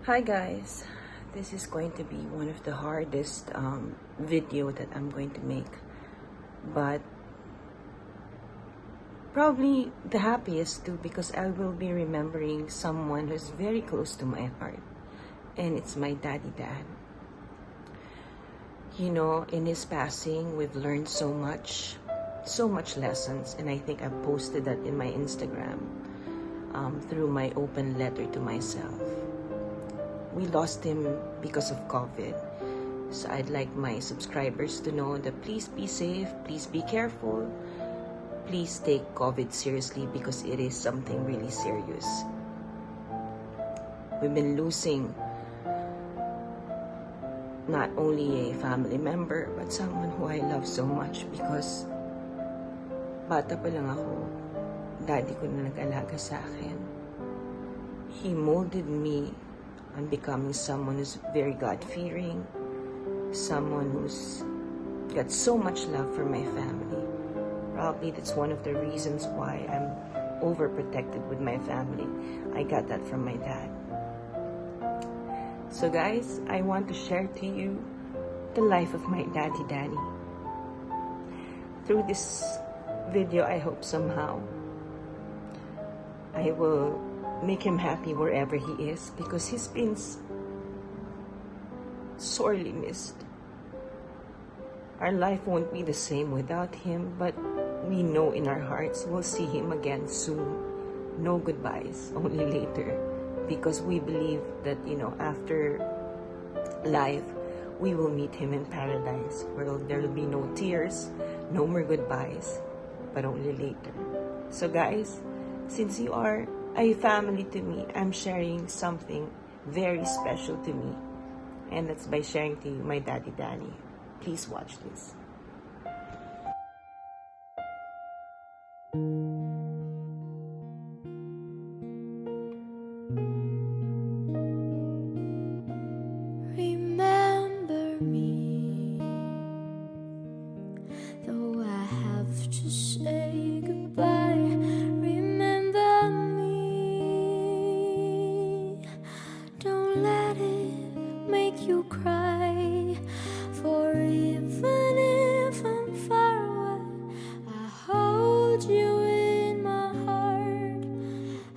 Hi guys, this is going to be one of the hardest video that I'm going to make, but probably the happiest too, because I will be remembering someone who's very close to my heart, and it's my dad. You know, in his passing, we've learned so much lessons, and I think I posted that in my Instagram through my open letter to myself. We lost him because of COVID. So I'd like my subscribers to know that please be safe, please be careful, please take COVID seriously because it is something really serious. We've been losing not only a family member but someone who I love so much because bata pa lang ako, daddy ko na nag-alaga sa akin. He molded me on becoming someone who's very God-fearing, someone who's got so much love for my family. Probably that's one of the reasons why I'm overprotected with my family. I got that from my dad. So guys, I want to share to you the life of my daddy. Through this video, I hope somehow I will make him happy wherever he is, because he's been sorely missed. Our life won't be the same without him, but we know in our hearts we'll see him again soon. No goodbyes, only later, because we believe that, you know, after life we will meet him in paradise, where there will be no tears, no more goodbyes, but only later. So guys, since you are a family to me, I'm sharing something very special to me, and that's by sharing to you my daddy. Please watch this. Remember me, though I have to say goodbye. Remember me, don't let it make you cry. For even if I'm far away, I hold you in my heart.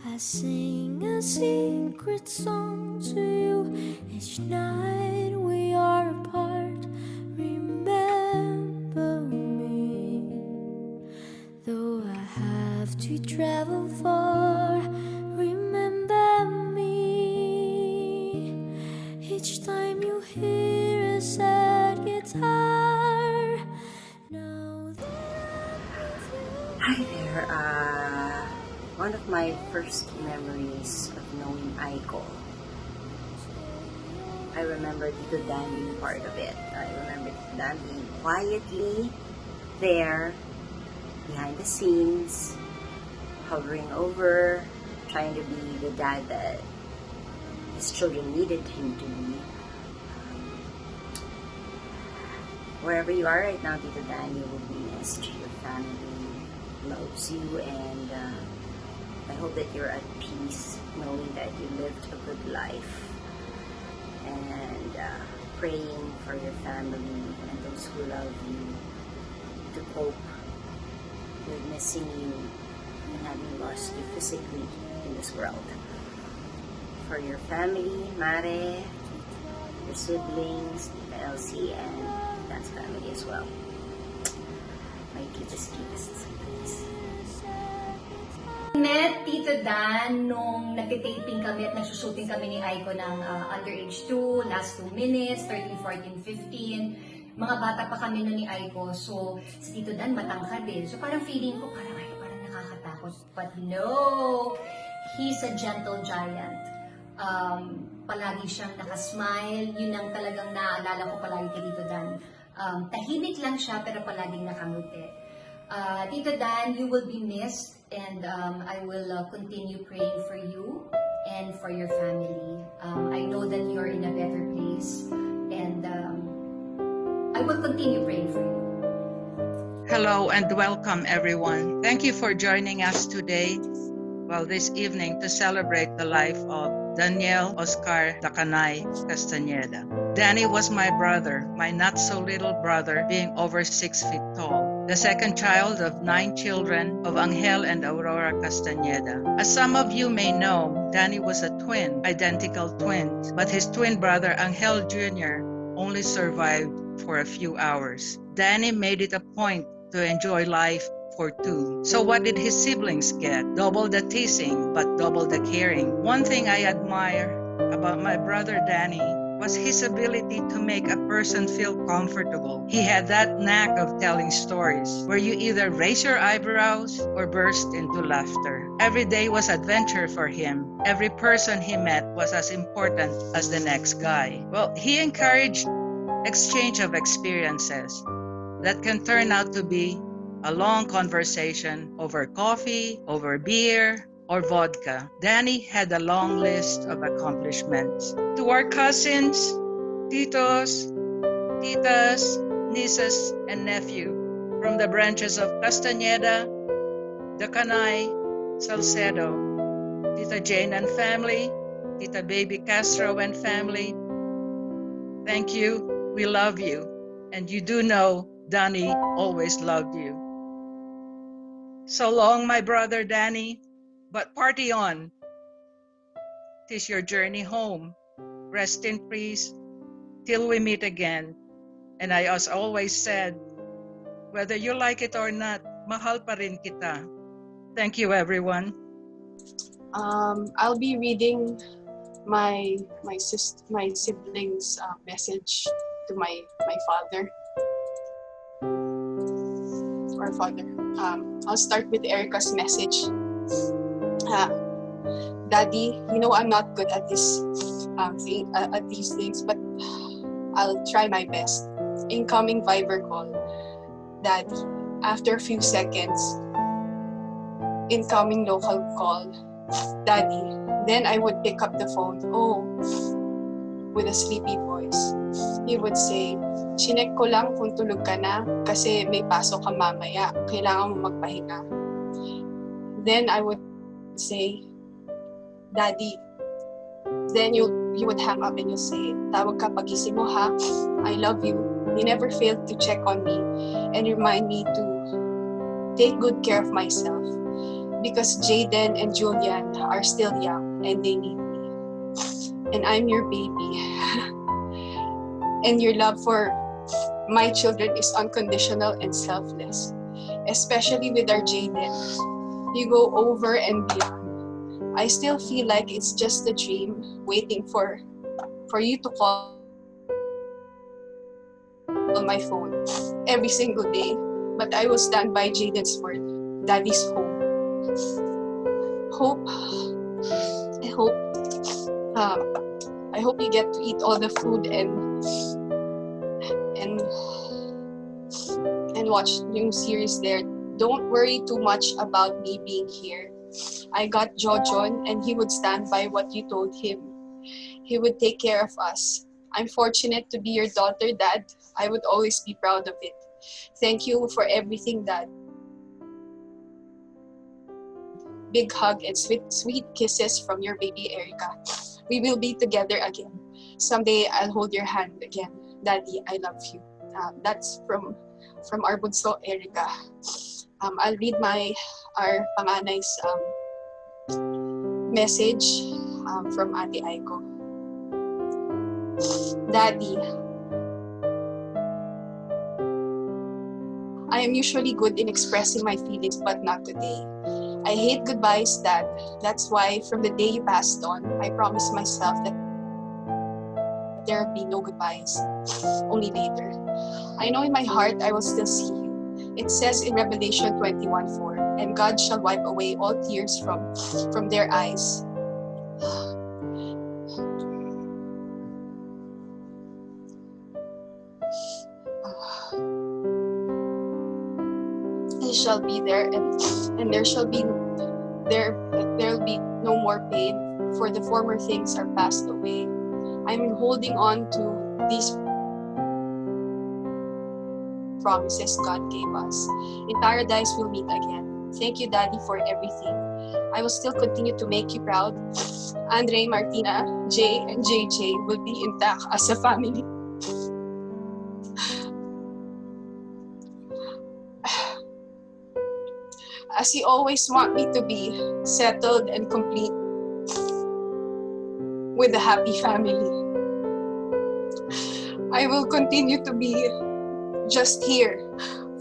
I sing a secret song to you each night we are apart. Remember me, though I have to travel far. Remember me, each time you hear a sad guitar. Now that I'm with you. Hi there. One of my first memories of knowing Aiko, I remember Tito Dan being part of it. I remember Tito Dan being quietly there, behind the scenes, hovering over, trying to be the dad that his children needed him to be. Wherever you are right now, Tito Dan, you will be missed. Your family loves you, and I hope that you're at peace knowing that you lived a good life, and praying for your family and those who love you to cope with missing you and having lost you physically in this world. For your family, Mare, your siblings, Tita Elsie, and Dan's family as well. My deepest, please. Met Tito Dan nung nagtitaping kami at nagsushooting kami ni Aiko ng Underage 2, Last 2 Minutes, 13, 14, 15. Mga bata pa kami nun ni Aiko. So, si Tito Dan matangkad din. So, parang feeling ko, parang nakakatakot. But no! He's a gentle giant. Palagi siyang nakasmile. Yun ang talagang naaalala ko palagi kay Tito Dan. Tahimik lang siya, pero palaging nakangiti. Tito Dan, you will be missed, and I will continue praying for you and for your family. I know that you're in a better place, and I will continue praying for you. Hello and welcome everyone. Thank you for joining us today, this evening, to celebrate the life of Daniel Oscar Dacanay Castañeda. Danny was my brother, my not-so-little brother, being over 6 feet tall. The second child of 9 children of Angel and Aurora Castañeda. As some of you may know, Danny was a twin, identical twins, but his twin brother Angel Jr. only survived for a few hours. Danny made it a point to enjoy life for 2. So what did his siblings get? Double the teasing, but double the caring. One thing I admire about my brother Danny was his ability to make a person feel comfortable. He had that knack of telling stories where you either raise your eyebrows or burst into laughter. Every day was adventure for him. Every person he met was as important as the next guy. Well, he encouraged exchange of experiences that can turn out to be a long conversation over coffee, over beer, or vodka. Danny had a long list of accomplishments. To our cousins, titos, titas, nieces, and nephew, from the branches of Castañeda, Dacanay, Salcedo, Tita Jane and family, Tita Baby Castro and family, thank you, we love you, and you do know Danny always loved you. So long, my brother Danny, but party on. 'Tis your journey home. Rest in peace till we meet again. And I as always said, whether you like it or not, mahal pa rin kita. Thank you, everyone. I'll be reading my siblings' message to my father. Our father. I'll start with Erica's message. Daddy, you know I'm not good at this at these things, but I'll try my best. Incoming Viber call. Daddy, after a few seconds, incoming local call. Daddy, then I would pick up the phone. Oh, with a sleepy voice. He would say, "Chinek ko lang kung tulog ka na kasi may pasok ka mamaya. Kailangan mo magpahinga." Then I would say, "Daddy." Then you would hang up and you say, "Tawag ka pagising mo ha. I love you. You never failed to check on me and remind me to take good care of myself because Jaden and Julian are still young and they need me. And I'm your baby." And your love for my children is unconditional and selfless, especially with our Jaden. You go over and beyond. I still feel like it's just a dream waiting for you to call on my phone every single day. But I will stand by Jaden's word. Daddy's home. I hope you get to eat all the food and watch new series there. Don't worry too much about me being here. I got Jojon and he would stand by what you told him. He would take care of us. I'm fortunate to be your daughter, Dad. I would always be proud of it. Thank you for everything, Dad. Big hug and sweet kisses from your baby Erica. We will be together again. Someday I'll hold your hand again. Daddy, I love you. That's from our bunso Erica. I'll read our panganay's message from Ate Aiko. Daddy, I am usually good in expressing my feelings, but not today. I hate goodbyes, Dad. That's why from the day you passed on, I promised myself that there will be no goodbyes, only later. I know in my heart I will still see you. It says in Revelation 21:4, and God shall wipe away all tears from their eyes. He shall be there, and there'll be no more pain, for the former things are passed away. I'm holding on to these promises God gave us. In paradise, we'll meet again. Thank you, Daddy, for everything. I will still continue to make you proud. Andre, Martina, Jay, and JJ will be intact as a family. As you always want me to be, settled and complete with a happy family. I will continue to be just here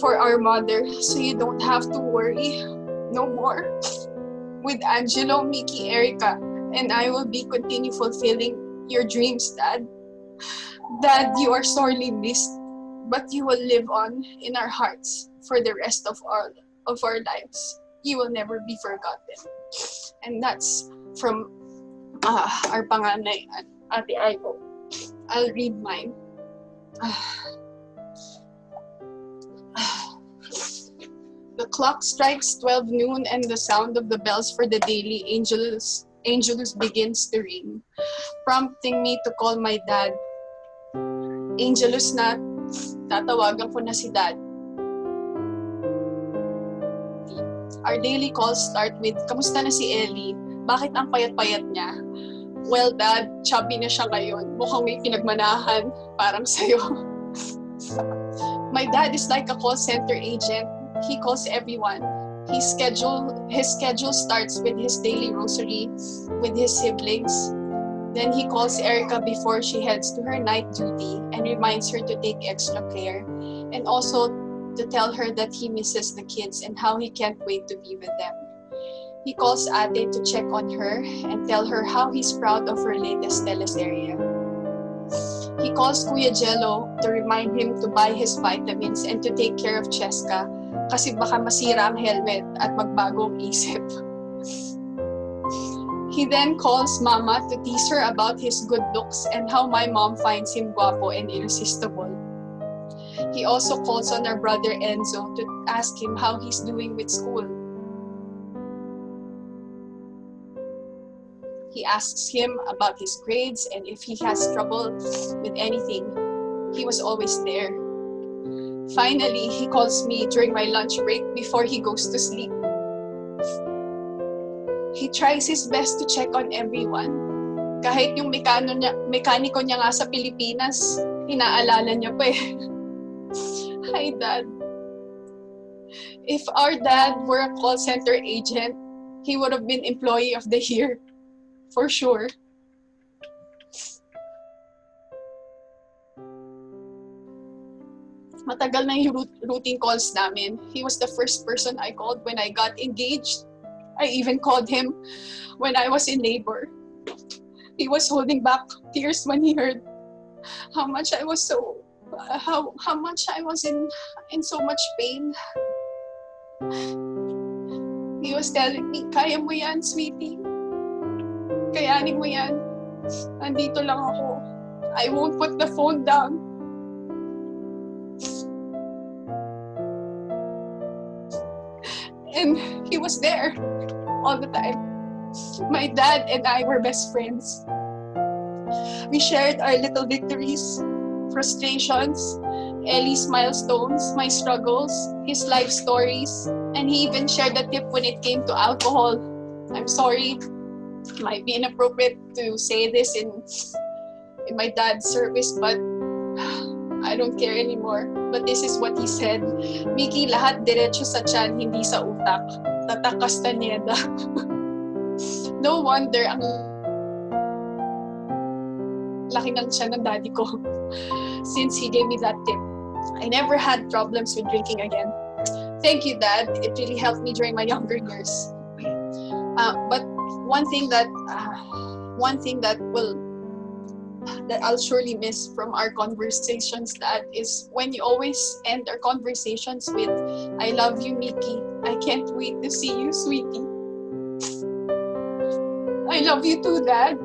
for our mother, so you don't have to worry no more. With Angelo, Mickey, Erica, and I will be continue fulfilling your dreams, Dad. Dad, you are sorely missed, but you will live on in our hearts for the rest of our lives. You will never be forgotten. And that's from our panganay, Ate Aiko. I'll read mine. The clock strikes 12 noon and the sound of the bells for the daily Angelus begins to ring, prompting me to call my dad. Angelus na, tatawagan ko na si Dad. Our daily calls start with, kamusta na si Ellie? Bakit ang payat-payat niya? Well, Dad, chubby na siya ngayon. Mukhang may pinagmanahan, parang sa'yo. My dad is like a call center agent. He calls everyone. His schedule starts with his daily rosary with his siblings. Then he calls Erica before she heads to her night duty and reminds her to take extra care, and also to tell her that he misses the kids and how he can't wait to be with them. He calls Ate to check on her and tell her how he's proud of her latest teleserye. He calls Kuya Jello to remind him to buy his vitamins and to take care of Cheska kasi baka masira ang helmet at magbago ang isip. He then calls Mama to tease her about his good looks and how my mom finds him guapo and irresistible. He also calls on our brother Enzo to ask him how he's doing with school. He asks him about his grades and if he has trouble with anything. He was always there. Finally, he calls me during my lunch break before he goes to sleep. He tries his best to check on everyone. Kahit yung mekaniko niya nga sa Pilipinas, inaalala niya pa eh. Hi, Dad. If our dad were a call center agent, he would have been Employee of the Year. For sure. Matagal na yung routine calls namin. He was the first person I called when I got engaged. I even called him when I was in labor. He was holding back tears when he heard how much I was in so much pain. He was telling me, kaya mo yan, sweetie. Kayanin mo yan. Nandito lang ako. I won't put the phone down. And he was there all the time. My dad and I were best friends. We shared our little victories, frustrations, Ellie's milestones, my struggles, his life stories, and he even shared a tip when it came to alcohol. I'm sorry, it might be inappropriate to say this in my dad's service, but I don't care anymore. But this is what he said. Mickey, lahat diretso sa tiyan, hindi sa utak. Tatak Castaneda. No wonder ang laki ng tiyan ng daddy ko since he gave me that tip. I never had problems with drinking again. Thank you, Dad. It really helped me during my younger years. But one thing that I'll surely miss from our conversations, Dad, is when you always end our conversations with, I love you, Mickey. I can't wait to see you, sweetie. I love you too, Dad.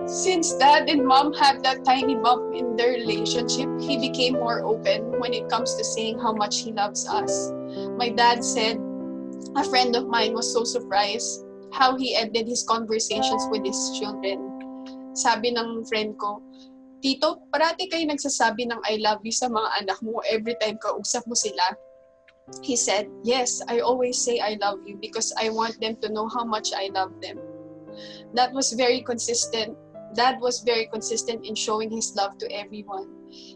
Since Dad and Mom had that tiny bump in their relationship, he became more open when it comes to saying how much he loves us. My dad said, a friend of mine was so surprised how he ended his conversations with his children. Sabi ng friend ko, Tito, parati kayo nagsasabi ng I love you sa mga anak mo every time kausap mo sila. He said, "Yes, I always say I love you because I want them to know how much I love them." That was very consistent. Dad was very consistent in showing his love to everyone.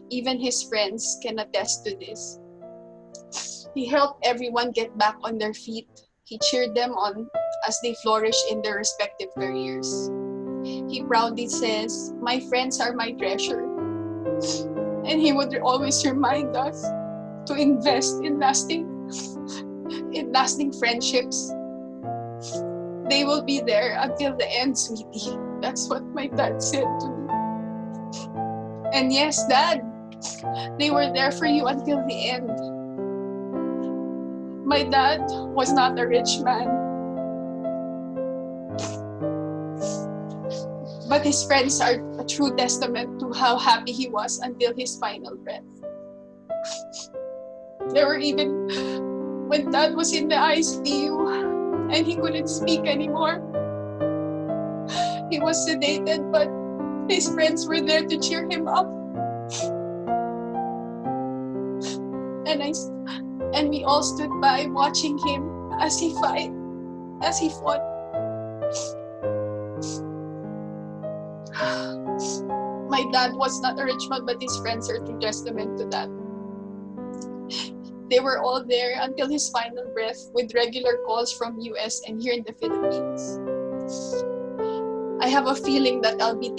Even his friends can attest to this. He helped everyone get back on their feet. He cheered them on as they flourish in their respective careers. He proudly says, "My friends are my treasure." And he would always remind us to invest in lasting friendships. They will be there until the end, sweetie. That's what my dad said to me. And yes, Dad, they were there for you until the end. My dad was not a rich man, but his friends are a true testament to how happy he was until his final breath. There were even when Dad was in the ICU and he couldn't speak anymore. He was sedated, but his friends were there to cheer him up. And we all stood by watching him as he fought. My dad was not a rich man, but his friends are true testament to that. They were all there until his final breath with regular calls from US and here in the Philippines. I have a feeling that I'll be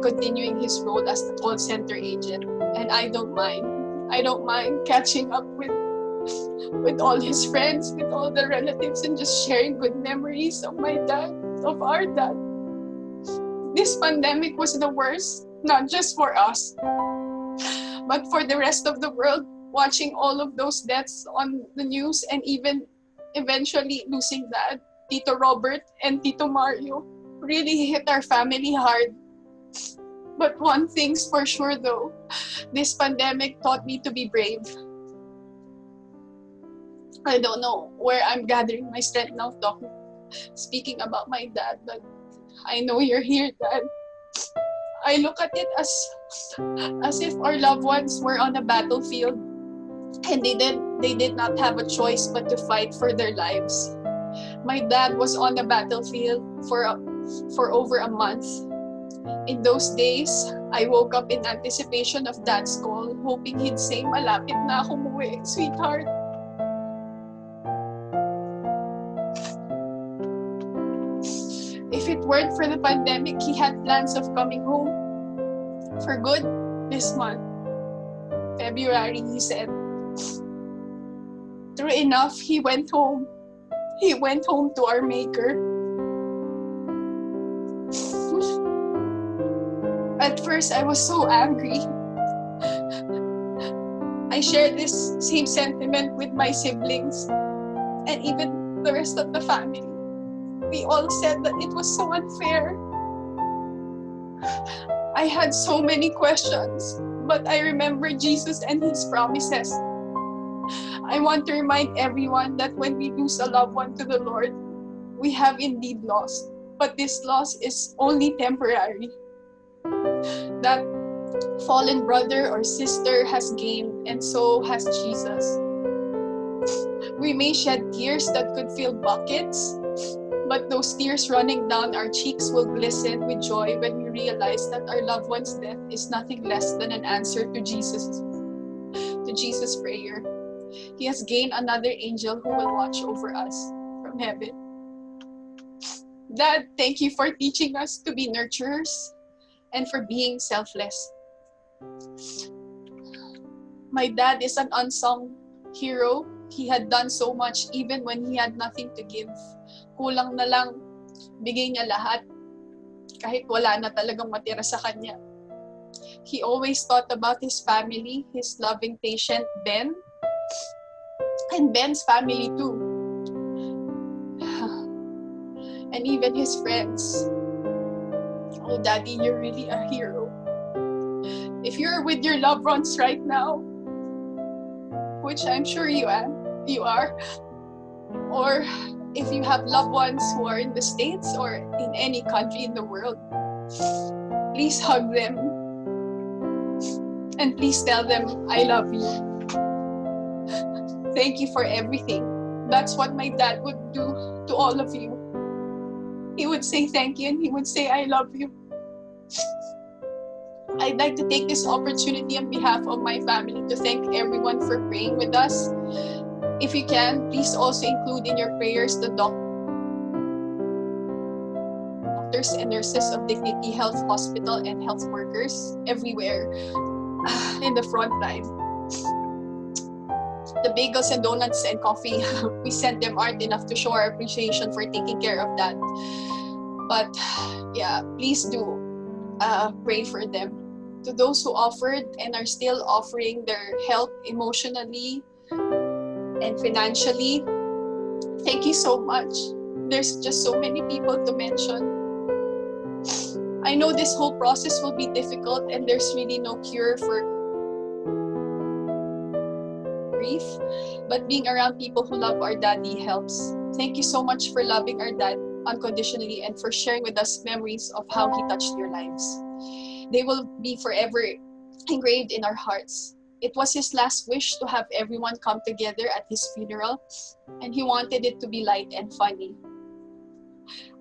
continuing his role as the call center agent, and I don't mind. I don't mind catching up with all his friends, with all the relatives, and just sharing good memories of my dad, of our dad. This pandemic was the worst, not just for us, but for the rest of the world, watching all of those deaths on the news and even eventually losing Dad, Tito Robert, and Tito Mario really hit our family hard. But one thing's for sure though, this pandemic taught me to be brave. I don't know where I'm gathering my strength now speaking about my dad, but I know you're here, Dad. I look at it as if our loved ones were on a battlefield and they did not have a choice but to fight for their lives. My dad was on the battlefield for over a month. In those days, I woke up in anticipation of Dad's call, hoping he'd say, "Malapit na ako umuwi, sweetheart." If it weren't for the pandemic, he had plans of coming home for good this month. February, he said. True enough, he went home. He went home to our Maker. At first, I was so angry. I shared this same sentiment with my siblings and even the rest of the family. We all said that it was so unfair. I had so many questions, but I remember Jesus and His promises. I want to remind everyone that when we lose a loved one to the Lord, we have indeed lost. But this loss is only temporary. That fallen brother or sister has gained, and so has Jesus. We may shed tears that could fill buckets, but those tears running down our cheeks will glisten with joy when we realize that our loved one's death is nothing less than an answer to Jesus' prayer. He has gained another angel who will watch over us from heaven. Dad, thank you for teaching us to be nurturers and for being selfless. My dad is an unsung hero. He had done so much even when he had nothing to give. Kulang na lang, bigay niya lahat kahit wala na talagang matira sa kanya. He always thought about his family, his loving patient Ben, and Ben's family too. And even his friends. Oh, Daddy, you're really a hero. If you're with your loved ones right now, which I'm sure you are, or if you have loved ones who are in the States or in any country in the world, please hug them and please tell them, "I love you." Thank you for everything. That's what my dad would do to all of you. He would say thank you and he would say, I love you. I'd like to take this opportunity on behalf of my family to thank everyone for praying with us. If you can, please also include in your prayers the doctors and nurses of Dignity Health Hospital and health workers everywhere in the front line. The bagels and donuts and coffee, we sent them aren't enough to show our appreciation for taking care of that. But yeah, please do pray for them. To those who offered and are still offering their help emotionally and financially, thank you so much. There's just so many people to mention. I know this whole process will be difficult and there's really no cure for grief, but being around people who love our daddy helps. Thank you so much for loving our dad unconditionally and for sharing with us memories of how he touched your lives. They will be forever engraved in our hearts. It was his last wish to have everyone come together at his funeral, and he wanted it to be light and funny.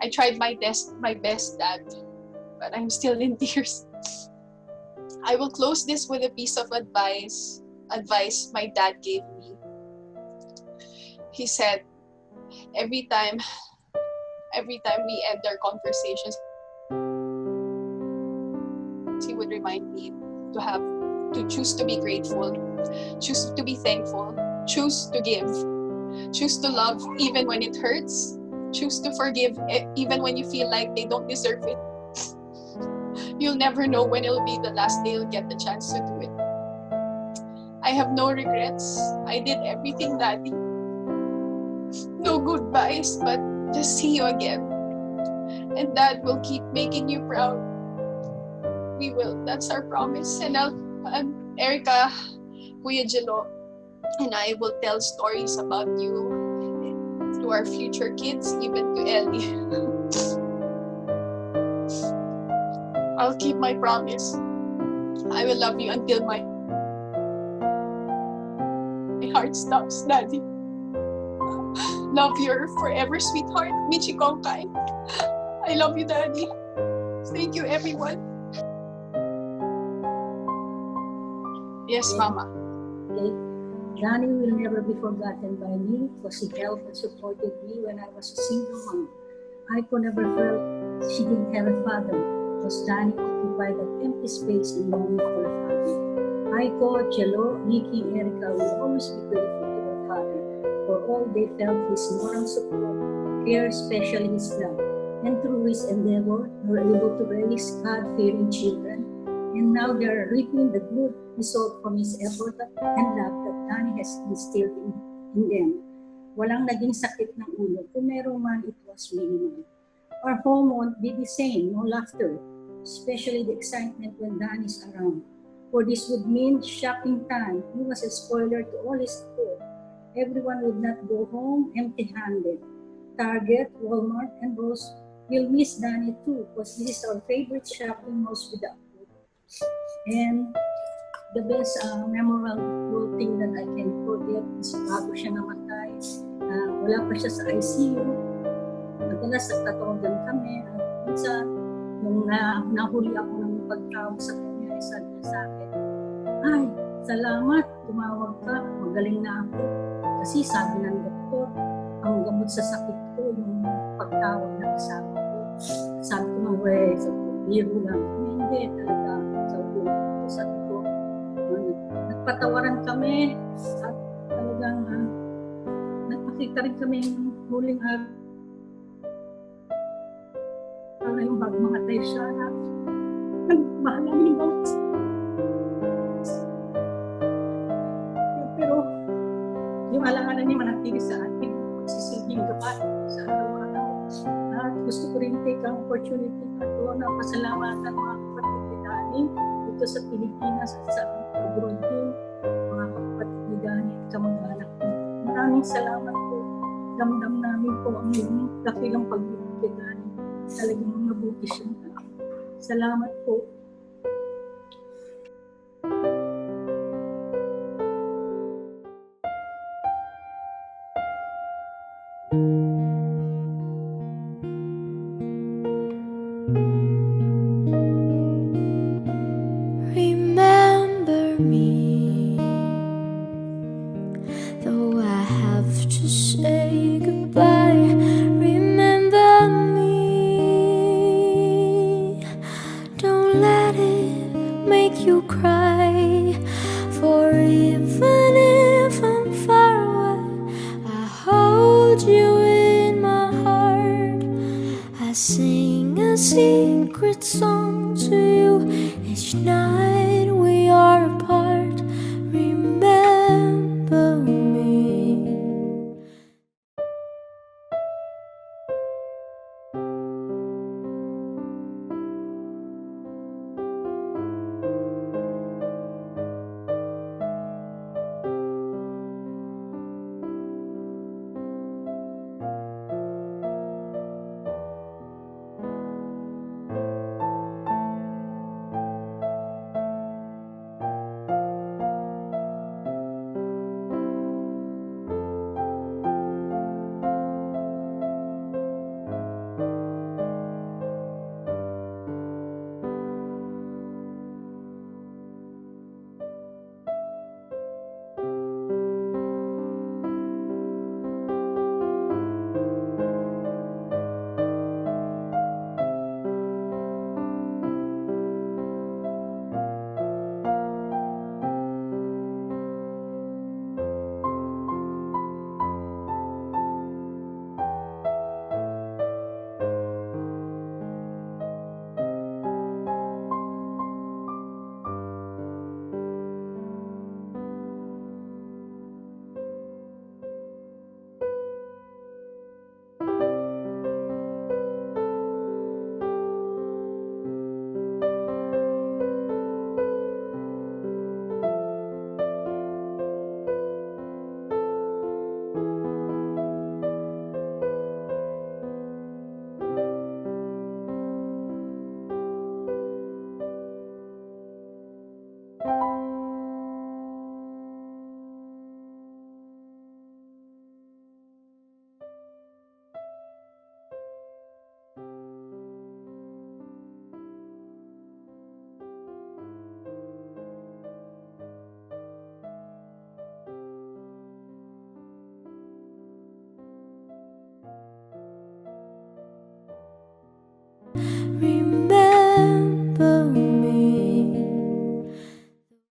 I tried my best, Dad, but I'm still in tears. I will close this with a piece of advice my dad gave me. He said, every time we end our conversations, he would remind me to choose to be grateful, choose to be thankful, choose to give, choose to love even when it hurts, choose to forgive even when you feel like they don't deserve it. You'll never know when it'll be the last day you'll get the chance to do it. I have no regrets. I did everything, Daddy. No goodbyes, but just see you again. And Dad will keep making you proud. We will. That's our promise. And Erica, Kuya Jelo, and I will tell stories about you to our future kids, even to Ellie. I'll keep my promise. I will love you until my heart stops, Daddy. Love your forever sweetheart, Michi Kongkai. I love you, Daddy. Thank you, everyone. Yes, Mama. Okay. Danny will never be forgotten by me because he helped and supported me when I was a single mom. Aiko never felt she didn't have a father because Danny occupied that empty space and longing for a father. Aiko, Chelo, Nikki, Erica will always be grateful to their father for all they felt his moral support, care, especially his love. And through his endeavor, they were able to raise God-fearing children. And now they are reaping the good result from his effort and love that Danny has instilled in them. Walang naging sakit ng ulo. Kung meron man, it was minimal. Our home won't be the same, no laughter, especially the excitement when Danny's around. For this would mean shopping time. He was a spoiler to all his support. Everyone would not go home empty-handed. Target, Walmart, and Rose will miss Danny too because this is our favorite shopping malls without food. And the best memorable thing that I can forget is bago siya namatay. Wala pa siya sa ICU. Madalas nagtatawagan kami. Minsan, nung nahuli ako ng pagtawag sa kanya, sabi niya sa akin, ay, salamat, tumawag ka, magaling na ako. Kasi sabi ng doktor, ang gamot sa sakit ko, yung pagtawag na kasama ko. Sabi ko ng biro lang. Hindi, talaga. Sabi ko, nagpatawaran kami at talagang nagpakita rin kami ng huling araw na yung bago mga tayo siya na nagmahal namin yung bawat. Pero yung alanganan niya manatili sa ating pagsisilbing gabat sa araw-araw. At gusto ko rin take ang opportunity na ito na pasalamatan mga kapatid ni Dani dito sa Pilipinas at sa abroad din, mga kapatid ni Dani at kamag-anak ko. Maraming salamat po. Damdam namin po ang iyong dakilang pagbibig kay Dani. Talagang mabuti siya. Salamat po. Remember me, though I have to say goodbye. Remember me, don't let it make you cry. For even if I'm far away, I hold you in my heart. I sing a secret song to you each night we are apart.